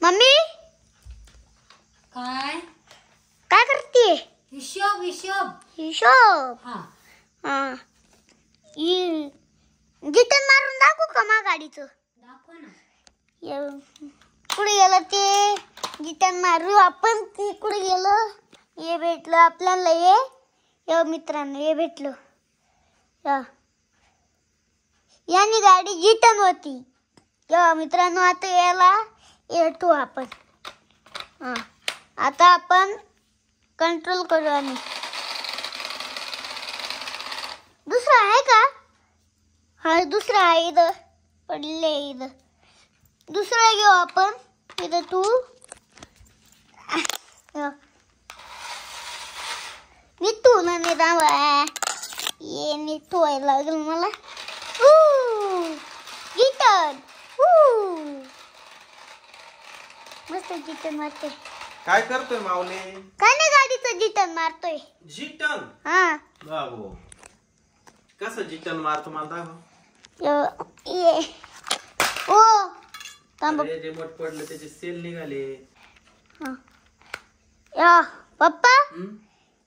Mummy काय काय करते? हिशोब हिशोब हिशोब. हा हा गिटन मारून दाखवू का मा गाडीचं? दाखव ना. कुठे गेलं ते गिटन मारू आपण? ते कुठे गेलं? हे भेटलं आपल्याला. ये मित्रांनो हे भेटलं. यानी गाडी गिटन होती. मित्रांनो आता याला येतो आपण. आता आपण कंट्रोल करू. आणि दुसरा आहे का? हा दुसरा आहे इथं पडले. इथं दुसरा घेऊ आपण. इथं तू निघतो ना निदावा. ये नीट व्हायला लागेल मला. गिटन मस्त गिटन मारते. काय करतोय माऊली? काय नाही गाडीचं गिटन मारतोय. जिटन? हा बाबू कसं जिटन मारतो मला दाखव. ये ओ थांब. अरे रिमोट पडलं त्याचे सेल निघाले. या पप्पा हम्म?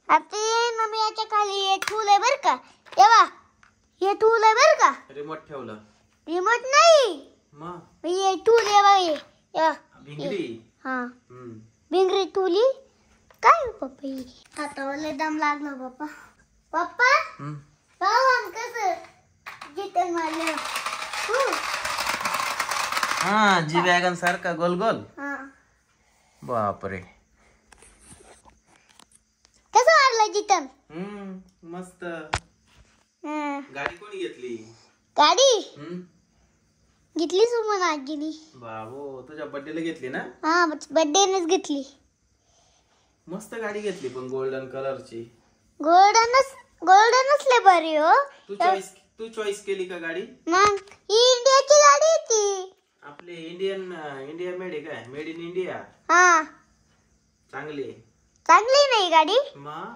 आता ये ना मी याच्या खाली हे टूल आहे बर का. येवा हे टूल आहे बर का. रिमोट ठेवलं. रिमोट नाही मग ये टूल आहे बघ. ये या भिंगरी. हा हम्म. भिंगरी टुली काय पप्पा. हातावर दम लागला पप्पा. पप्पा हम्म. पाहून कसं गिटन मारलं. हा जी वॅगन सारखा गोल गोल. हा बापरे. कसं मारलं गिटन? मस्त. गाडी कोणी घेतली? गाडी हम्म. घेतली सुमन आजीनी. बाबू तुझ्या बर्थडेला घेतली ना? हा बर्थडेनेच घेतली. मस्त गाडी घेतली पण गोल्डन कलरची. गोल्डनच लय भारी हो. तू चॉईस केली का गाडी? मग ही इंडियाची गाडी आहे ती. आपले इंडिया मेड आहे काय? Made in India. हा चांगली. चांगली नाही गाडी. मग